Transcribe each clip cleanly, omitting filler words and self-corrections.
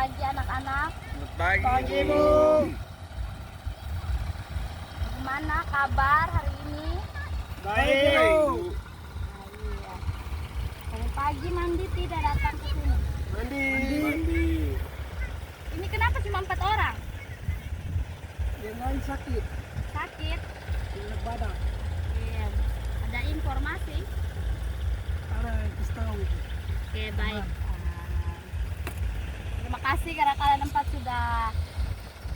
pagi anak-anak. Selamat pagi, Bu. Gimana kabar hari ini? Baik, Bu. Iya. Dari pagi mandi tidak datang ke sini. Mandi. Ini kenapa cuma 4 orang? Yang lain sakit, Sakit? enak badan. Iya. Ada informasi? Ada yang kasih tahu. Oke, baik. Terima kasih karena kalian 4 sudah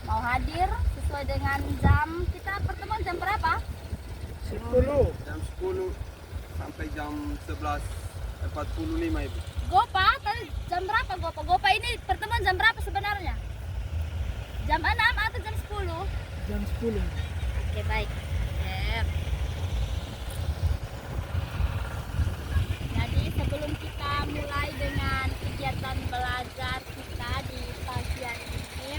mau hadir sesuai dengan jam. Kita pertemuan jam berapa? 10. Jam 10 sampai jam 11.45, Ibu. Gopa, tadi jam berapa Gopa? Gopa ini pertemuan jam berapa sebenarnya? Jam 6 atau jam 10? Jam 10. Oke, baik. Jadi sebelum kita mulai dengan kegiatan belajar kita di pagi hari ini,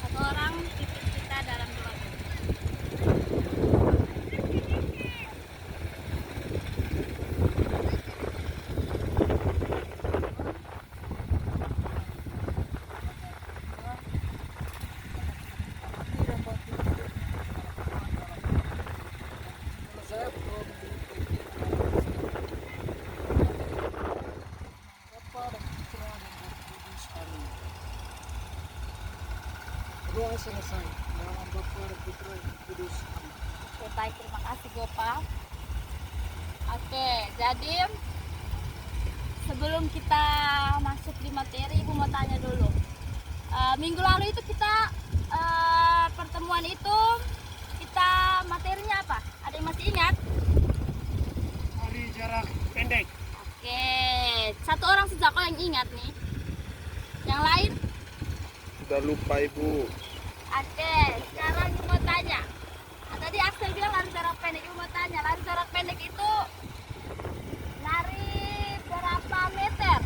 satu orang pimpin kita dalam doa. Doa selesai. Dalam Bapa dan Putra dan Kudus. Amin. Oke, baik, terima kasih Gopa. Oke, jadi sebelum kita masuk di materi, Ibu mau tanya dulu. Minggu lalu itu kita pertemuan itu kita materinya apa? Ada yang masih ingat? Hari jarak pendek. Oke, satu orang saja kok yang ingat nih. Yang lain? Sudah lupa, Ibu. Oke, sekarang Ibu mau tanya. Tadi Axel bilang lari jarak pendek. Ibu mau tanya, lari jarak pendek itu lari berapa meter?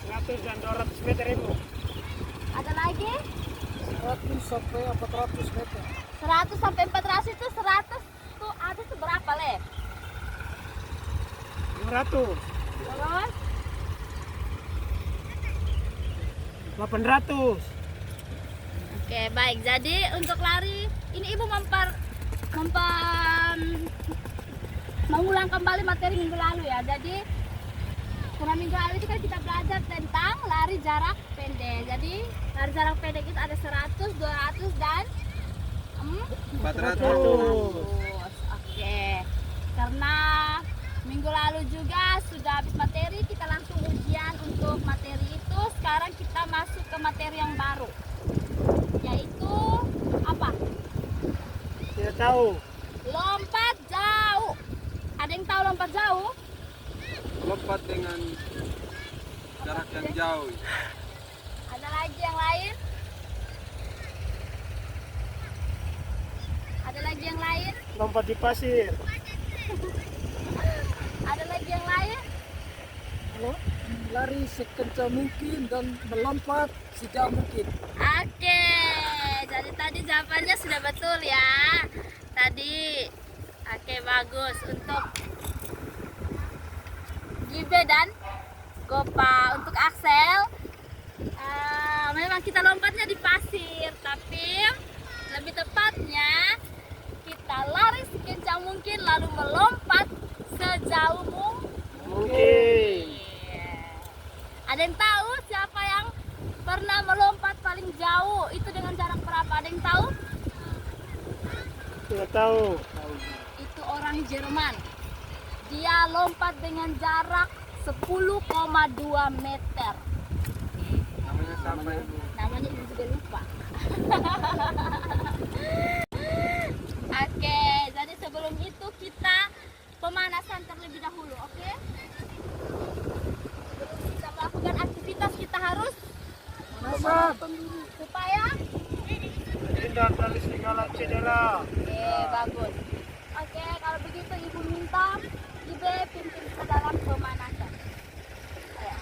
100 dan 200 meter Ibu. Ada lagi? 100 sampai 400 meter. 100 sampai 400 itu 100 tuh ada tuh berapa Le? 500. Terus? 800. Oke, baik. Jadi untuk lari ini Ibu mengulang kembali materi minggu lalu ya. Jadi karena minggu lalu itu kan kita belajar tentang lari jarak pendek. Jadi lari jarak pendek itu ada 100, 200 dan 400. Oke. Karena minggu lalu juga sudah habis materi, kita langsung ujian untuk materi itu. Sekarang kita masuk ke materi yang baru, yaitu apa? Tidak tahu. Lompat jauh. Ada yang tahu lompat jauh? Lompat dengan jarak yang jauh. Ada lagi yang lain? Ada lagi yang lain? Lompat di pasir. Ada lagi yang lain? Halo? Lari sekencang mungkin dan melompat sejauh mungkin. Oke, jadi tadi jawabannya sudah betul ya. Tadi, oke, bagus. Untuk Gibe dan Gopa, untuk Axel, memang kita lompatnya di pasir, tapi lebih tepatnya kita lari sekencang mungkin lalu melompat sejauh Mungkin. Ada yang tahu siapa yang pernah melompat paling jauh? Itu dengan jarak berapa? Ada yang tahu? Tidak tahu. Itu orang Jerman. Dia lompat dengan jarak 10,2 meter. Namanya siapa, Ibu? Namanya Ibu juga lupa. Oke, jadi sebelum itu kita pemanasan terlebih dahulu, oke? Sebelum kita melakukan aktivitas kita harus Pemanasan dulu. supaya Tindak dari segala cedera. oke, bagus. Oke, kalau begitu Ibu minta Ibe pimpin ke dalam pemanasan. Ayo.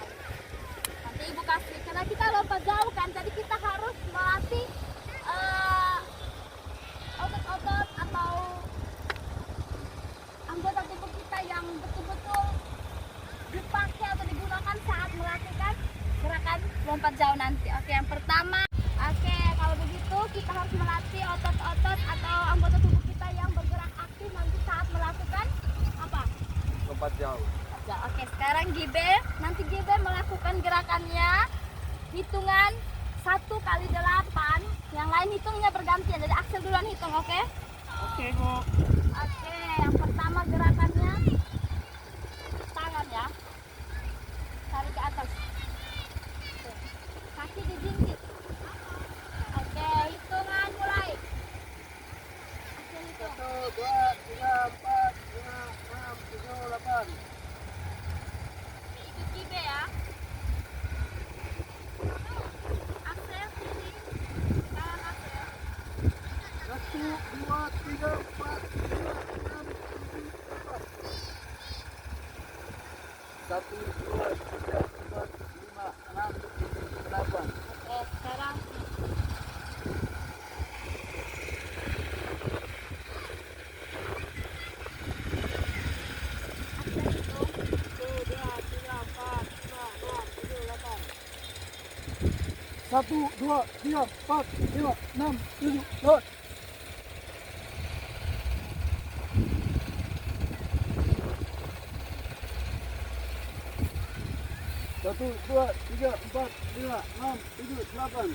Nanti Ibu kasih, karena kita lompat jauh kan, jadi kita harus melatih otot-otot atau anggota tubuh kita yang betul-betul dipakai atau digunakan saat melakukan gerakan lompat jauh nanti. Oke, yang pertama. Oke, kalau begitu kita harus melatih otot-otot atau anggota tubuh kita yang bergerak aktif nanti saat melakukan apa? Lompat jauh. Oke, sekarang Gibe, nanti Gibe melakukan gerakannya hitungan 1 kali 8. Yang lain hitungnya bergantian. Jadi Axel duluan hitung, oke? Oke, Bu. Oke, yang pertama gerakannya tangan ya. Tarik ke atas. Oke. Kaki dijinjit. Oke, hitungan mulai. Axel hitung. 1, 2, 3, 4, 5, 6, 7, 8. Ikut Gibe ya. Axel sini. Tangan Axel. 1, 2, 3, 4, 5, 6, 7, 8. 1, 2, 3, 4, 5, 6, 7, 8. Oke, sekarang Axel hitung. 1, 2, 3, 4, 5, 6, 7, 8. 1, 2, 3, 4, 5, 6, 7, 8. 1, 2, 3, 4, 5, 6, 7, 8.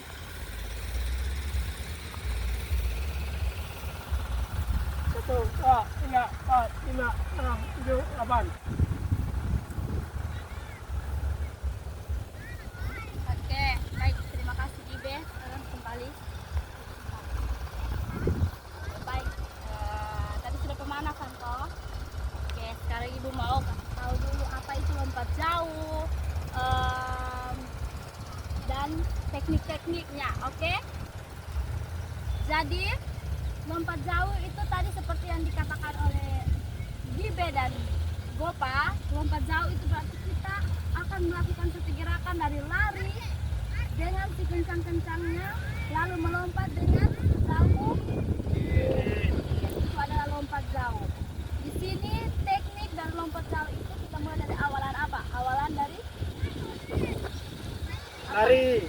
1, 2, 3, 4, 5, 6, 7, 8. Oke, baik. Terima kasih Gibe. Sekarang kembali. Baik. Tadi sudah pemanasan toh. Oke, sekarang Ibu mau kasih tahu dulu apa itu lompat jauh dan teknik-tekniknya. Oke. Jadi lompat jauh itu tadi seperti yang dikatakan oleh Gibe dan Gopa. Lompat jauh itu berarti kita akan melakukan satu gerakan dari lari dengan si kencang-kencangnya, lalu melompat dengan jauh. Itu adalah lompat jauh. Di sini teknik dari lompat jauh itu kita mulai dari awalan apa? Awalan dari Lari.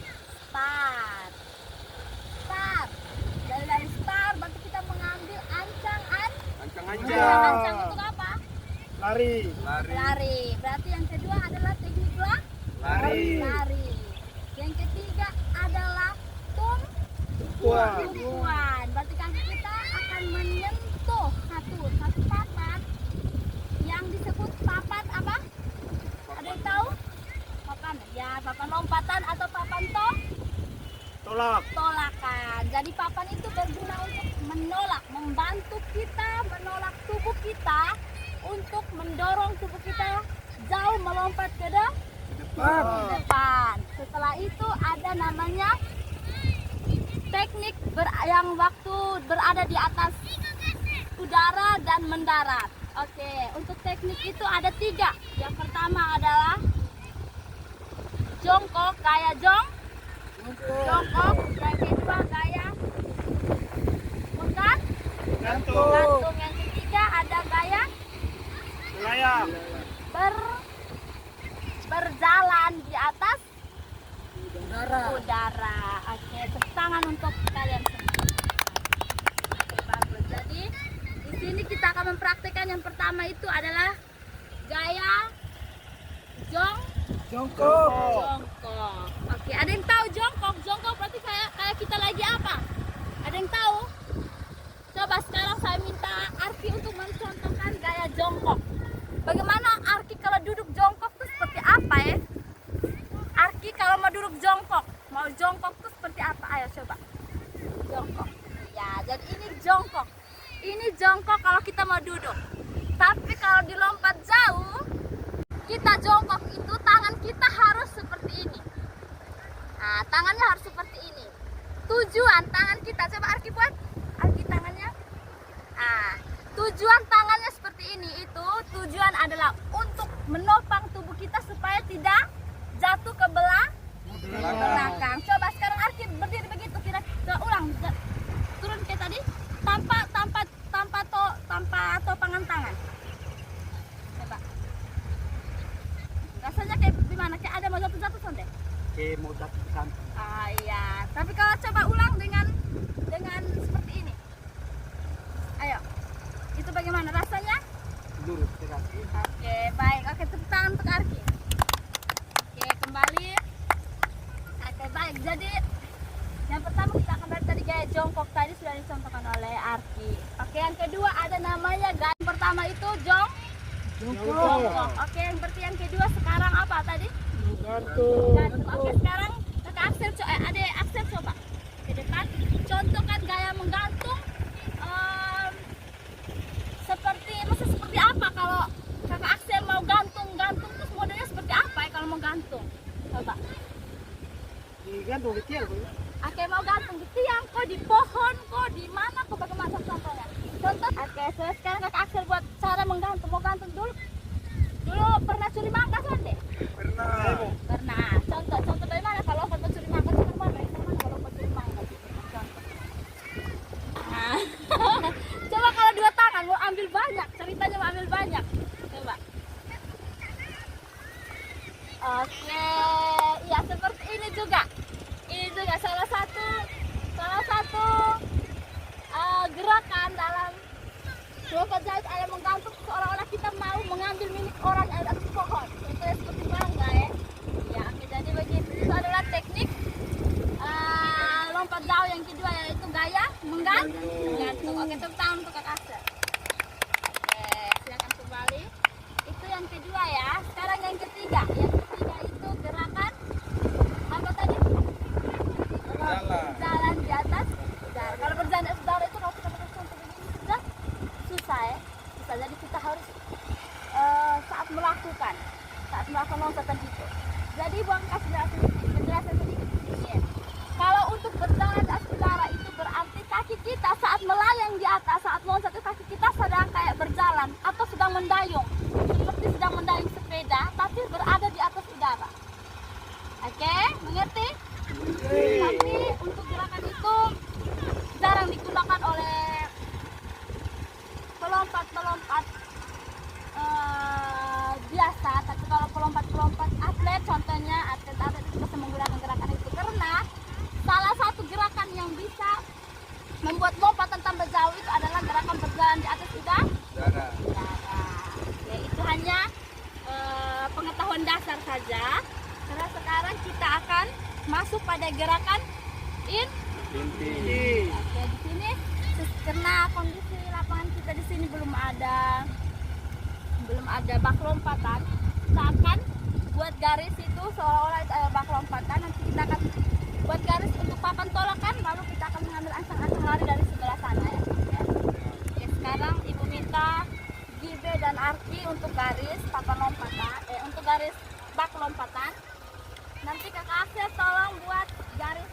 start. Start. Dari start berarti kita mengambil ancang-ancang. Ancang-ancang. Ancang untuk apa? Lari. Lari. Lari. Berarti yang kedua adalah teknik Lari. lari. Yang ketiga adalah Tumpuan. tumpuan. Berarti kaki kita akan menyentuh satu papan yang disebut papan apa? Ada yang tahu? Papan ya, papan lompatan atau papan Tolak. tolakan. Jadi papan itu berguna untuk menolak, membantu kita menolak tubuh kita untuk mendorong tubuh kita jauh melompat ke depan. Setelah itu ada namanya teknik yang waktu berada di atas udara dan mendarat. Oke, untuk teknik itu ada 3. Yang pertama adalah jongkok, gaya jongkok. Yang kedua gaya Gantung. gantung. Yang ketiga ada gaya Layang. berjalan di atas Udara. udara. Oke, tepuk tangan untuk kalian semua. Oke, bagus. Jadi di sini kita akan mempraktikkan yang pertama itu adalah gaya Jongkok. jongkok. Oke, ada yang tahu jongkok? Jongkok berarti kayak kita lagi apa? Ada yang tahu? Coba sekarang saya minta Arki untuk mencontohkan gaya jongkok. Bagaimana Arki kalau duduk jongkok tuh seperti apa ya? Arki kalau mau duduk jongkok, mau jongkok tuh seperti apa? Ayo coba. Jongkok. Ya, jadi ini jongkok. Ini jongkok kalau kita mau duduk. Tapi kalau dilompat jauh, kita jongkok itu tangan kita harus seperti ini. Nah, tangannya harus seperti ini. Tujuan tangan kita, coba Arki buat. Arki tangannya. Nah, tujuan tangannya seperti ini itu tujuan adalah untuk menopang tubuh kita supaya tidak jatuh ke belakang. Coba sekarang Arki berdiri begitu, kira-kira ulang. Turun kayak tadi tanpa topangan tangan. Coba. Rasanya kayak gimana? Kayak ada mau jatuh-jatuh sonde. pakai modal santai. Ah iya. Tapi kalau coba ulang dengan seperti ini. Ayo. Itu bagaimana rasanya? Lurus ke kaki. Oke, baik. Oke, tepuk tangan untuk Arki. Oke, kembali. Oke, baik. Jadi yang pertama kita akan balik tadi gaya jongkok tadi sudah dicontohkan oleh Arki. Oke, yang kedua ada namanya gaya yang pertama itu jongkok. Oke, yang yang kedua sekarang apa tadi? Gantung. Oke, sekarang kakak Axel adek Axel coba ke depan. Contohkan gaya menggantung. Seperti apa kalau kakak Axel mau gantung terus modelnya seperti apa ya kalau mau gantung? Coba. Digantung di tiang. Oke, mau gantung di tiang, kok di pohon, kok di mana, kok bagaimana contohnya? Contoh. Oke, sekarang kakak Axel buat cara menggantung. Mau gantung dulu. Dulu pernah curi mangga Sonde? Pernah. Pernah. Contoh dari mana kalau lompat mencuri mangga itu dari mana? Dari mana kalau lompat mencuri mangga? Contoh. Nah. Coba kalau dua tangan mau ambil banyak, ceritanya mau ambil banyak. Coba. Oke, ya seperti ini juga. Ini juga salah satu gerakan dalam lompat jauh ayam menggantung seolah-olah kita mau mengambil milik orang yang ada di pohon. Contohnya seperti bangga ya. Ya, oke, jadi begitu. Itu adalah teknik lompat jauh yang kedua yaitu gaya menggantung. Oke, tepuk tangan untuk Kak Axel. Oke, silakan kembali. Itu yang kedua ya. Sekarang yang ketiga. Yang ketiga itu gerakan apa tadi? Jalan di atas udara. Kalau berjalan di atas udara itu kalau kita pakai contoh begini sudah susah ya. Susah. Jadi kita harus saat melakukan lompatan itu. Jadi buang kasih penjelasan sedikit. Ya. Kalau untuk berjalan di atas udara itu berarti kaki kita saat melayang di atas, saat loncat itu kaki kita sedang kayak berjalan atau sedang mendayung. Seperti sedang mendayung sepeda tapi berada di atas udara. Oke, mengerti? Tapi untuk gerakan itu jarang digunakan oleh pelompat biasa. Tapi kalau pelompat atlet, contohnya atlet itu bisa menggunakan gerakan itu karena salah satu gerakan yang bisa membuat lompatan tambah jauh itu adalah gerakan berjalan di atas udara. Ya, itu hanya pengetahuan dasar saja. Karena sekarang kita akan masuk pada gerakan inti. Oke, di sini karena kondisi lapangan kita di sini belum ada bak lompatan, kita akan buat garis itu seolah-olah itu ada bak lompatan. Nanti kita akan buat garis untuk papan tolakan, lalu kita akan mengambil ancang-ancang lari dari sebelah sana ya. Oke, sekarang Ibu minta Gibe dan Arki untuk garis papan lompatan, untuk garis bak lompatan. Nanti kakak Axel tolong buat garis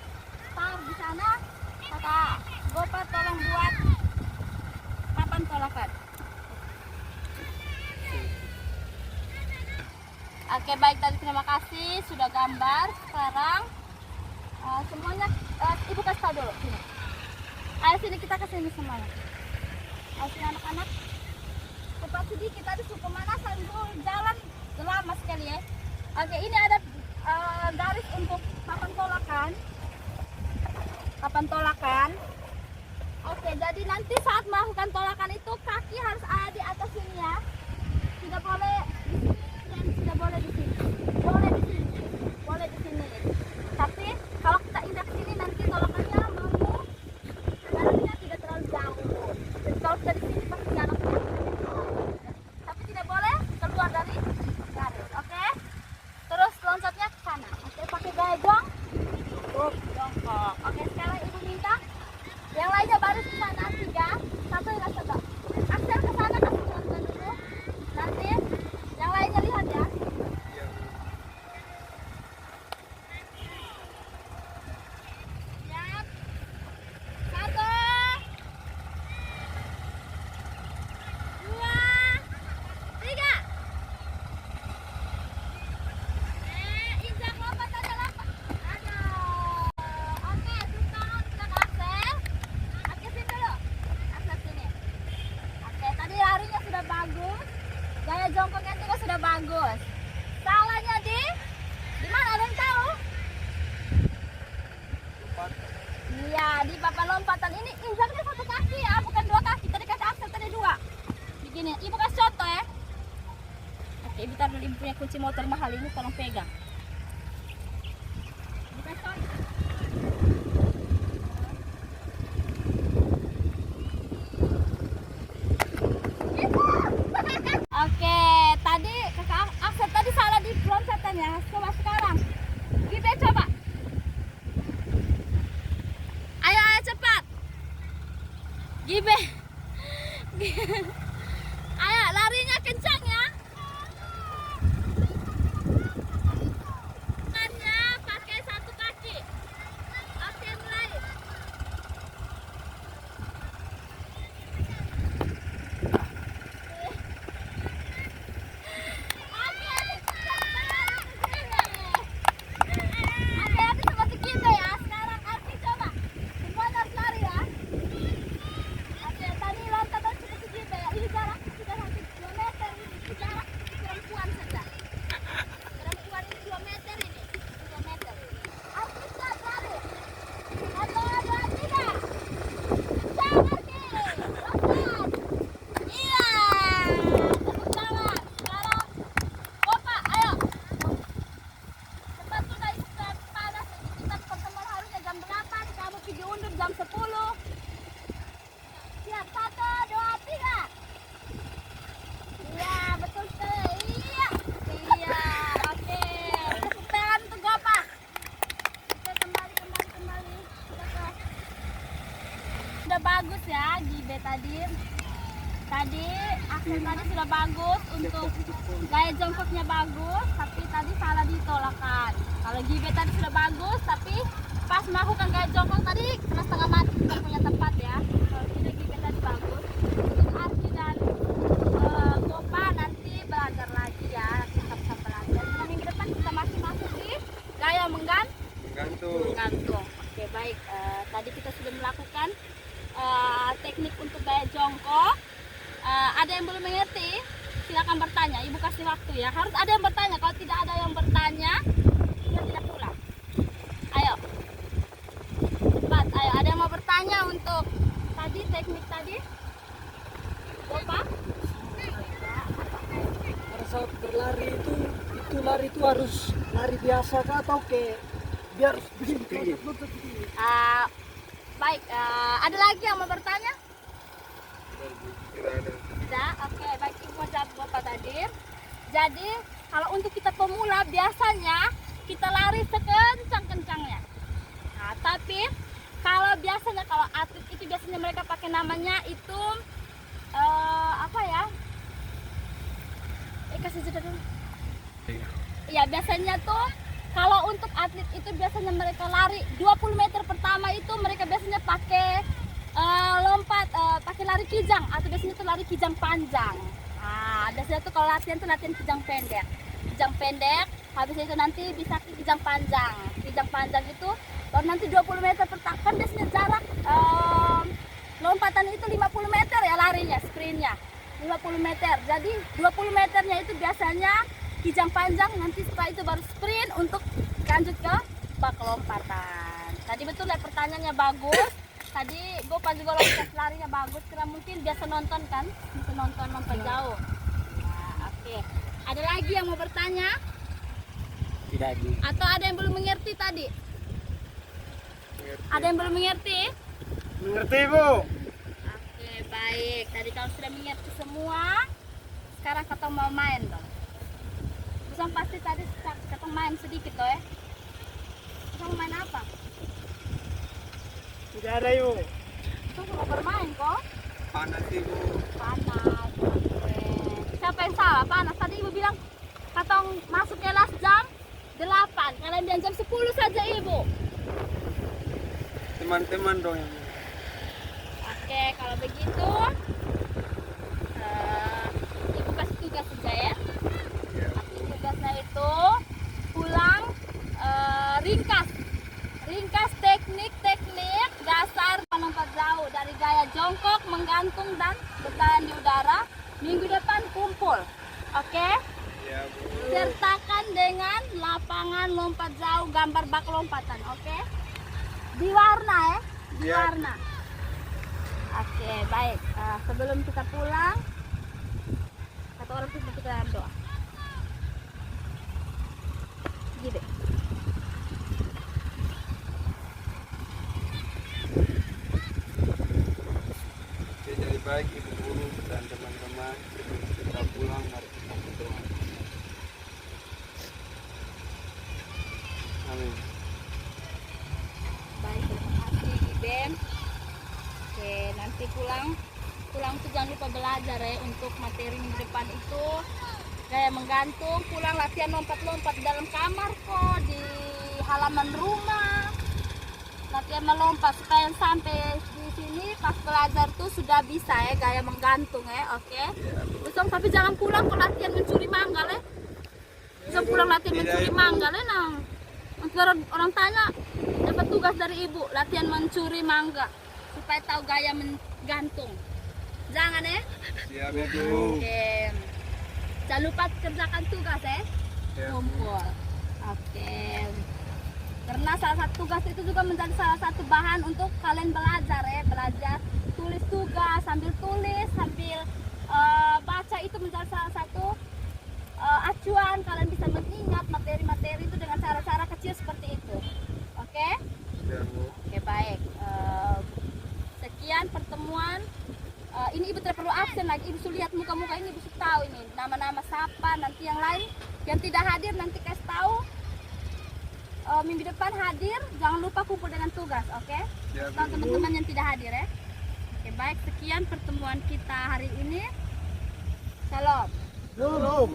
tar di sana, kakak Gopar tolong buat papan tolakan. Oke, baik, tadi terima kasih sudah gambar. Sekarang semuanya Ibu kasih tahu dulu sini. Ayo sini, kita ke sini semuanya. Ayo sini anak-anak. Cepat sedikit, tadi suku mana sambil jalan lama sekali ya. Oke, ini ada garis untuk papan tolakan. Oke, jadi nanti saat melakukan tolakan itu kaki harus ada di atas sini ya. Tidak boleh di sini dan tidak boleh di sini. Boleh di sini. Tapi kalau kita injak sini nanti tolakannya mau jaraknya tidak terlalu jauh. Jadi kalau kita di sini pasti jaraknya. Tapi tidak boleh keluar dari garis. Oke? Terus loncatnya ke sana. Oke, pakai gaya jongkok. Oke, sekarang Ibu minta yang lainnya baris ke sana 3, 1 dan 1. Axel ke sana kasih contoh dulu. Nanti dan ibu punya kunci motor mahal ini, tolong pegang. Bukan, Son. Oke, tadi kakak Aksen tadi salah di loncatannya. Coba sekarang. Gibe coba. Ayo cepat. Gibe. Ayo larinya kencang ya. Tangannya pakai satu kaki. Oke, mulai. Hati-hati seperti kita ya. Sekarang Arti coba. Semuanya harus lari ya. Oke, tadi loncatan seperti kita ya. Ini jarak sudah 1 meter ini. Ini jarak perempuan saja. Perempuan ini 2 meter ini. 2 meter. Arti siap lari. 1, 2, 3. Kencang Arti. Loncat. Iya. Tepuk tangan. Sekarang Opa, ayo. Cepat sudah istirahat panas. Kita pertemuan harusnya jam 8. Kamu pergi undur jam 10. Siap, 1, 2, 3. Iya, betul sekali. Iya. Iya, oke. Tepuk tangan untuk Gopa. Oke, kembali. Sudah bagus ya, Gibe tadi. Tadi Aksen tadi sudah bagus untuk gaya jongkoknya bagus, tapi tadi salah ditolakkan. Kalau Gibe tadi sudah bagus, tapi pas melakukan gaya jongkok tadi kena setengah mati, tidak punya tempat ya. Kalau tidak Gibe tadi bagus. Untuk Arti dan Gopa nanti belajar lagi ya, nanti sama-sama belajar. Karena minggu depan kita masih masuk di gaya Gantung. menggantung. Oke baik, tadi kita sudah melakukan teknik untuk gaya jongkok. Ada yang belum mengerti? Silakan bertanya. Ibu kasih waktu ya. Harus ada yang bertanya. Kalau tidak ada yang bertanya, kita tidak pulang. Ayo, cepat. Ayo, ada yang mau bertanya untuk tadi teknik tadi? Bapak? Pada saat berlari itu lari itu harus lari biasa kah atau ke biar begini lutut begini? Baik. Ada lagi yang mau bertanya? Tidak ada. Tidak? Oke, baik, ibu mau jawab Bapak tadi. Jadi kalau untuk kita pemula biasanya kita lari sekencang-kencangnya. Nah, tapi kalau biasanya kalau atlet itu biasanya mereka pakai namanya itu apa ya? Kasih jeda dulu. Iya, biasanya tuh kalau untuk atlet itu biasanya mereka lari 20 meter pertama itu mereka biasanya pakai lompat, pakai lari kijang atau biasanya itu lari kijang panjang. Nah, biasanya tuh kalau latihan tuh latihan kijang pendek, habis itu nanti bisa ke kijang panjang. Kijang panjang itu baru nanti 20 meter pertama, kan biasanya jarak lompatan itu 50 meter ya larinya, sprintnya 50 meter. Jadi 20 meternya itu biasanya kijang panjang, nanti setelah itu baru sprint untuk lanjut ke bak lompatan. Tadi betul ya, pertanyaannya bagus. Tadi Gopa juga lompat larinya bagus, kira mungkin biasa nonton kan, bisa nonton lompat jauh. Nah, oke. Ada lagi yang mau bertanya? Tidak ada. Atau ada yang belum mengerti tadi? Ada yang belum mengerti? Mengerti, Bu? Oke, baik. Tadi kalau sudah mengerti semua, sekarang kita mau main dong. Terus pasti tadi kita main sedikit loh ya. Kita mau main apa? Tidak ada yuk. Kita mau bermain kok. Panas, Ibu. Panas. Oke. Siapa yang salah? Panas. Tadi ibu bilang katong masuk kelas jam 8. Kalian bilang jam 10 saja ibu. Teman-teman dong yang Oke, kalau begitu ibu kasih tugas saja ya. Tugasnya itu pulang ringkas teknik dasar melompat jauh dari gaya jongkok, menggantung dan bertahan di udara. Minggu depan kumpul, oke? ya, Bu. Sertakan dengan lapangan lompat jauh, gambar bak lompatan, oke? Di warna ya, di Iya. warna. Oke, baik. Sebelum kita pulang, kata orang kita berdoa. baik ibu guru dan teman-teman. Sebelum kita pulang, mari kita berdoa. Amin. Baik, terima kasih Iben. Oke, nanti pulang tuh jangan lupa belajar ya untuk materi minggu depan itu kayak menggantung, pulang latihan lompat-lompat di dalam kamar kok, di halaman rumah, latihan melompat supaya sampai di sini pas belajar tuh sudah bisa ya gaya menggantung ya. Oke, besok tapi jangan pulang kok latihan mencuri mangga ya. Besok pulang latihan mencuri mangga ya nang. Nanti orang tanya dapat tugas dari ibu latihan mencuri mangga supaya tahu gaya menggantung. Jangan ya. Siap ya Bu. Oke. Jangan lupa kerjakan tugas ya. Ya, Bu. Kumpul. Oke. Karena salah satu tugas itu juga menjadi salah satu bahan untuk kalian belajar ya. Belajar tulis tugas sambil tulis sambil baca itu menjadi salah satu acuan kalian bisa mengingat materi-materi itu dengan cara-cara kecil seperti itu. Oke? Ya, Bu. Oke, baik. Sekian pertemuan. Ini ibu tidak perlu absen lagi, ibu sudah lihat muka-muka ini, ibu sudah tahu ini nama-nama siapa. Nanti yang lain yang tidak hadir nanti kasih tahu. Minggu depan hadir, jangan lupa kumpul dengan tugas, oke? Ya, Tahu Bu. teman-teman yang tidak hadir ya. Oke, baik, sekian pertemuan kita hari ini. Shalom. Belum.